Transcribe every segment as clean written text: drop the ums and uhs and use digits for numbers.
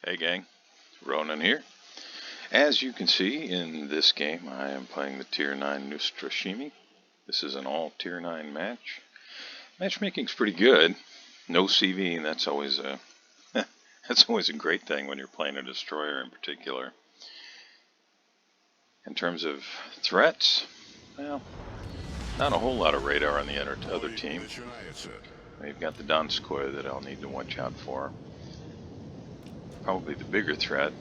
Hey gang, Ronan here. As you can see in this game, I am playing the Tier 9 Neustrashimy. This is an all Tier 9 match. Matchmaking's pretty good. No CV, and that's always a that's always a great thing when you're playing a destroyer in particular. In terms of threats, well, not a whole lot of radar on the other team. They've got the Donskoy that I'll need to watch out for. Probably the bigger threat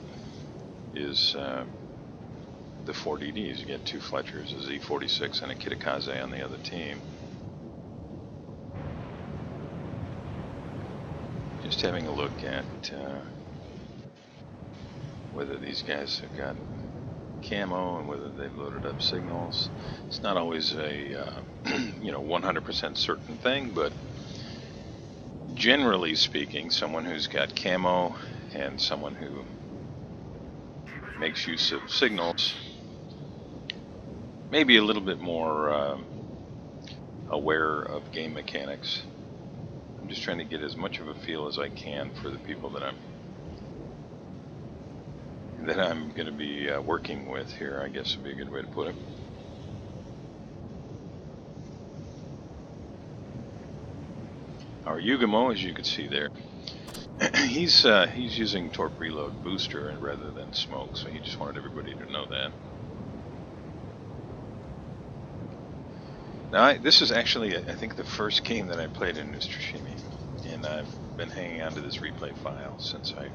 is the 4DDs. You get two Fletchers, a Z46 and a Kitakaze on the other team. Just having a look at whether these guys have got camo and whether they've loaded up signals. It's not always a 100% certain thing, but generally speaking, someone who's got camo and someone who makes use of signals maybe a little bit more aware of game mechanics. I'm just trying to get as much of a feel as I can for the people that I'm going to be working with here, I guess would be a good way to put it. Our Yugamo, as you can see there, he's using torp reload booster rather than smoke, so he just wanted everybody to know that. Now, this is actually, I think, the first game that I played in Neustrashimy, and I've been hanging on to this replay file since I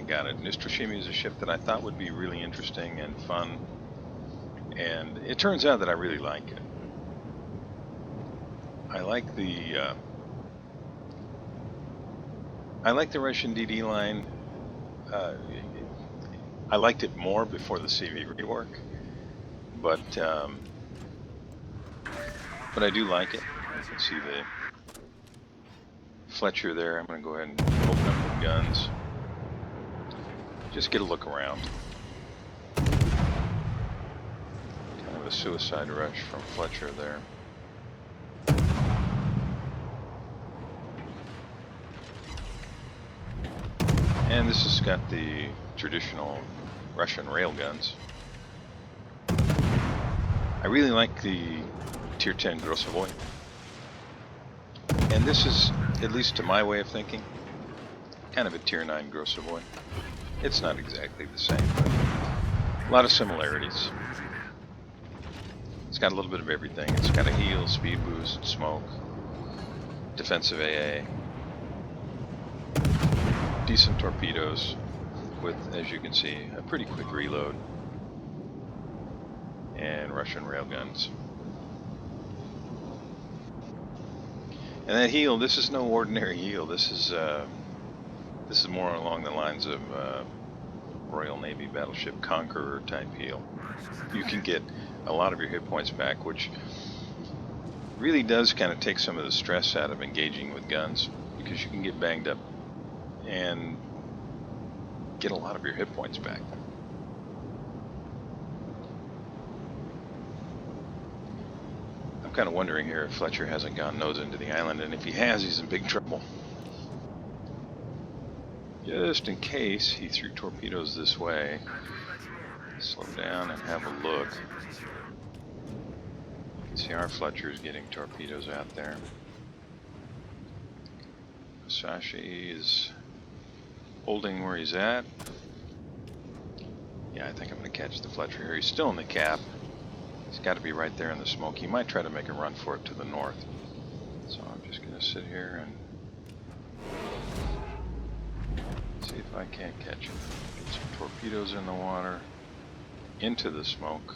got it. Neustrashimy is a ship that I thought would be really interesting and fun, and it turns out that I really like it. I like the Russian DD line. I liked it more before the CV rework, but I do like it. You can see the Fletcher there. I'm going to go ahead and open up the guns. Just get a look around. Kind of a suicide rush from Fletcher there. And this has got the traditional Russian railguns. I really like the Tier 10 Grossovoy. And this is, at least to my way of thinking, kind of a Tier 9 Grossovoy. It's not exactly the same, but a lot of similarities. It's got a little bit of everything. It's got a heal, speed boost, smoke, defensive AA, decent torpedoes with, as you can see, a pretty quick reload, and Russian railguns. And that heal, this is no ordinary heal. This is more along the lines of Royal Navy battleship Conqueror type heal. You can get a lot of your hit points back, which really does kind of take some of the stress out of engaging with guns, because you can get banged up and get a lot of your hit points back. I'm kind of wondering here if Fletcher hasn't gone nose into the island, and if he has, he's in big trouble. Just in case he threw torpedoes this way, slow down and have a look. You can see our Fletcher's getting torpedoes out there. Sashi is holding where he's at. Yeah, I think I'm going to catch the Fletcher here. He's still in the cap. He's got to be right there in the smoke. He might try to make a run for it to the north. So I'm just going to sit here and see if I can't catch him. Get some torpedoes in the water, into the smoke.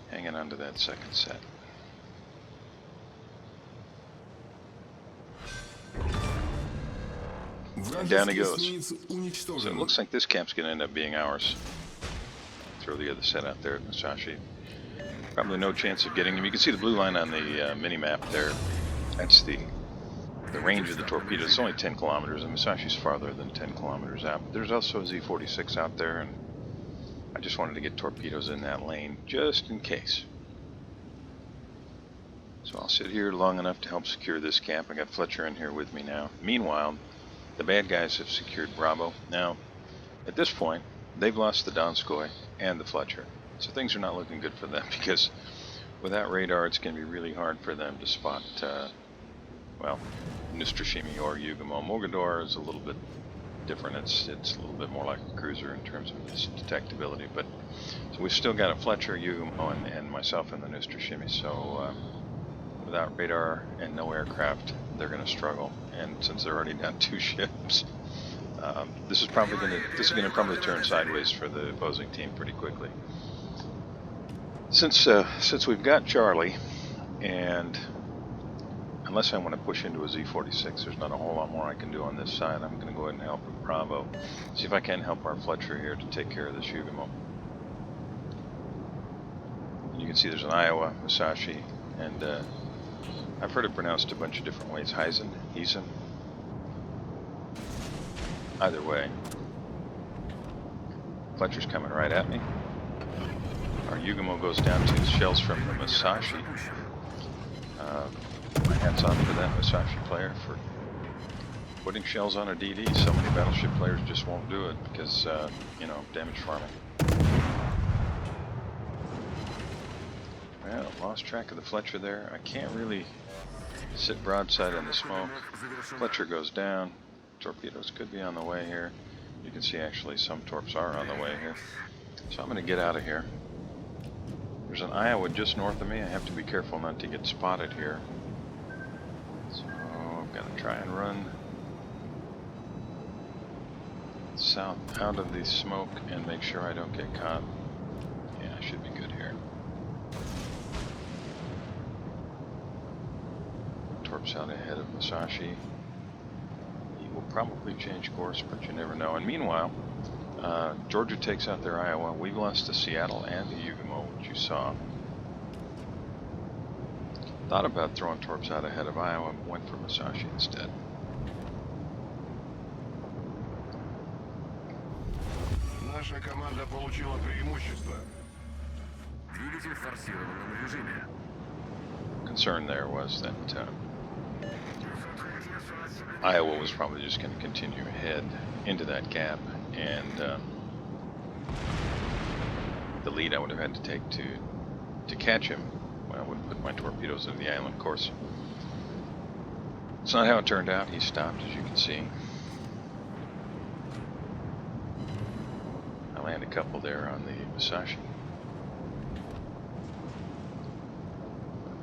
Hanging onto that second set. And down he goes. So it looks like this cap's going to end up being ours. Throw the other set out there at Musashi. Probably no chance of getting him. You can see the blue line on the mini-map there. That's the range of the torpedo. It's only 10 kilometers, and Musashi's farther than 10 kilometers out. But there's also a Z46 out there, and I just wanted to get torpedoes in that lane, just in case. So I'll sit here long enough to help secure this cap. I got Fletcher in here with me now. Meanwhile, the bad guys have secured Bravo. Now, at this point, they've lost the Donskoy and the Fletcher. So things are not looking good for them because without radar, it's going to be really hard for them to spot, well, Neustrashimy or Yugumo. Mogador is a little bit different. It's a little bit more like a cruiser in terms of its detectability. But so we've still got a Fletcher, Yugumo, and myself in the Neustrashimy. So without radar and no aircraft, they're going to struggle. And since they're already down 2 ships, this is going to probably turn sideways for the opposing team pretty quickly. Since we've got Charlie, and unless I want to push into a Z46, there's not a whole lot more I can do on this side. I'm going to go ahead and help with Bravo. See if I can help our Fletcher here to take care of this Yugumo. And you can see there's an Iowa, Musashi, and I've heard it pronounced a bunch of different ways. Heisen. Either way, Fletcher's coming right at me. Our Yugumo goes down to shells from the Musashi. My hat's off to that Musashi player for putting shells on a DD. So many battleship players just won't do it because, you know, damage farming. Well, lost track of the Fletcher there. I can't really sit broadside in the smoke. Fletcher goes down. Torpedoes could be on the way here. You can see actually some torps are on the way here. So I'm going to get out of here. There's an Iowa just north of me. I have to be careful not to get spotted here. So I'm going to try and run south out of the smoke and make sure I don't get caught. Yeah, I should be good here. Torps out ahead of Musashi. He will probably change course, but you never know. And meanwhile, Georgia takes out their Iowa. We've lost the Seattle and the Yugumo, which you saw. Thought about throwing torps out ahead of Iowa, but went for Musashi instead. Наша команда получила преимущество. Двигатель в форсированном режиме. Concern there was that Iowa was probably just going to continue ahead into that gap, and the lead I would have had to take to catch him. Well, I would have put my torpedoes into the island course. It's not how it turned out. He stopped, as you can see. I land a couple there on the Musashi.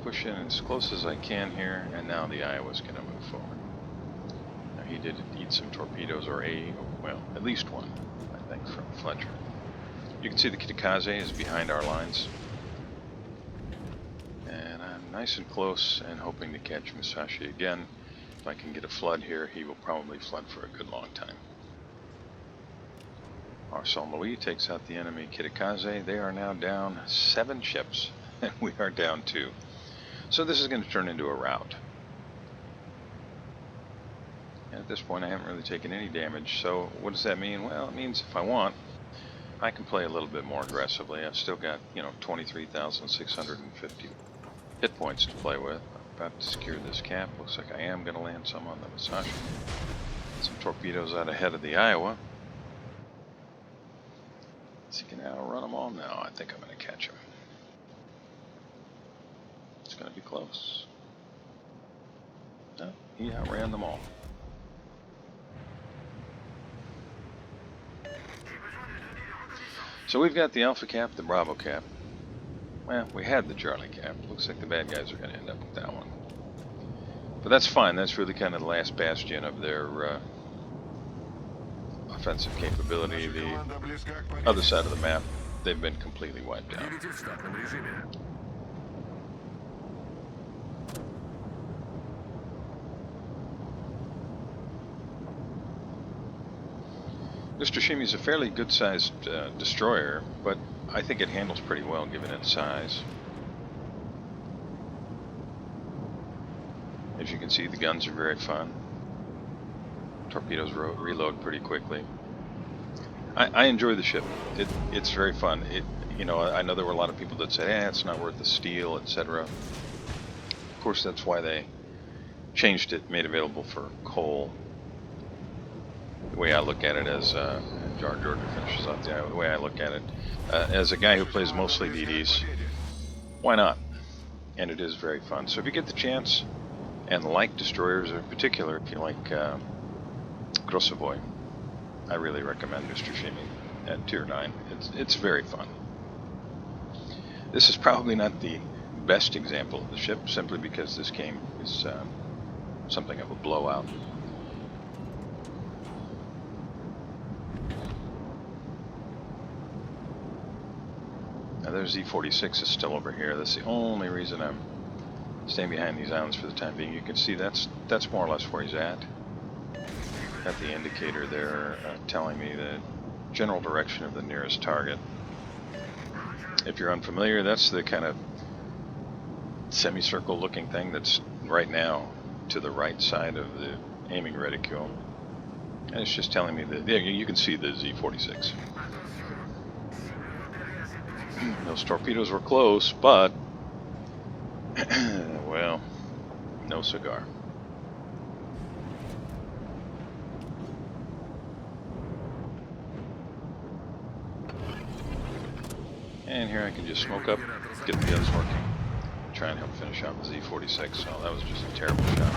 Push in as close as I can here, and now the Iowa's going to move forward. Now he did eat some torpedoes, or well, at least one, I think, from Fletcher. You can see the Kitakaze is behind our lines. And I'm nice and close and hoping to catch Musashi again. If I can get a flood here, he will probably flood for a good long time. Our Saint-Louis takes out the enemy Kitakaze. They are now down 7 ships, and we are down 2. So this is going to turn into a rout. And at this point I haven't really taken any damage, so what does that mean? Well, it means if I want, I can play a little bit more aggressively. I've still got, 23,650 hit points to play with. I'm about to secure this cap. Looks like I am going to land some on the Musashi. Some torpedoes out ahead of the Iowa. Is he going to outrun them all? No, I think I'm going to catch him. It's going to be close. No, he outran them all. So we've got the Alpha cap, the Bravo cap. Well, we had the Charlie cap. Looks like the bad guys are going to end up with that one. But that's fine. That's really kind of the last bastion of their offensive capability. The other side of the map, they've been completely wiped out. Двигатель в штатном режиме. Neustrashimy is a fairly good-sized destroyer, but I think it handles pretty well given its size. As you can see, the guns are very fun. Torpedoes reload pretty quickly. I enjoy the ship. It's very fun. I know there were a lot of people that said, it's not worth the steel, etc. Of course, that's why they changed it, made available for coal. The way I look at it as, Georgia finishes off the way I look at it, as a guy who plays mostly DDs, why not? And it is very fun. So if you get the chance, and like destroyers in particular, if you like Grossovoy, I really recommend Neustrashimy at Tier 9. It's very fun. This is probably not the best example of the ship, simply because this game is something of a blowout. Now their Z46 is still over here. That's the only reason I'm staying behind these islands for the time being. You can see that's more or less where he's at. Got the indicator there telling me the general direction of the nearest target. If you're unfamiliar, that's the kind of semicircle looking thing that's right now to the right side of the aiming reticule. And it's just telling me that, yeah, you can see the Z46. Those torpedoes were close, but, well, no cigar. And here I can just smoke up, get the others working, try and help finish out the Z46. So that was just a terrible shot.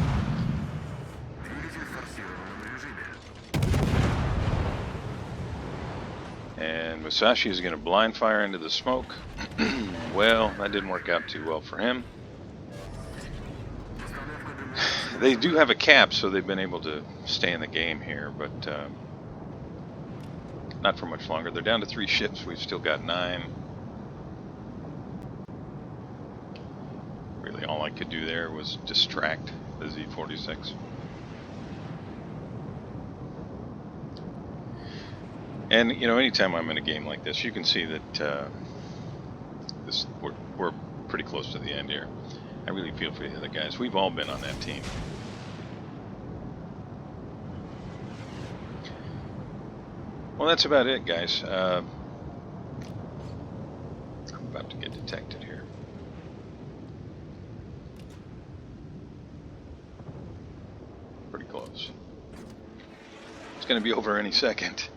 And Musashi is going to blind fire into the smoke. Well, that didn't work out too well for him. They do have a cap, so they've been able to stay in the game here, but not for much longer. They're down to 3 ships. We've still got 9. Really, all I could do there was distract the Z46. And, you know, anytime I'm in a game like this, you can see that we're pretty close to the end here. I really feel for the other guys. We've all been on that team. Well, that's about it, guys. I'm about to get detected here. Pretty close. It's going to be over any second.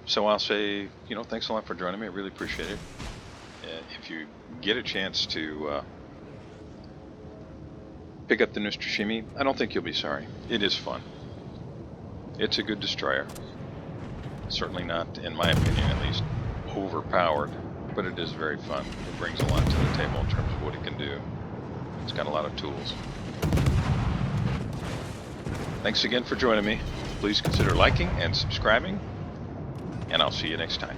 So I'll say, you know, thanks a lot for joining me. I really appreciate it. If you get a chance to pick up the Neustrashimy, I don't think you'll be sorry. It is fun. It's a good destroyer. Certainly not, in my opinion at least, overpowered, but it is very fun. It brings a lot to the table in terms of what it can do. It's got a lot of tools. Thanks again for joining me. Please consider liking and subscribing, and I'll see you next time.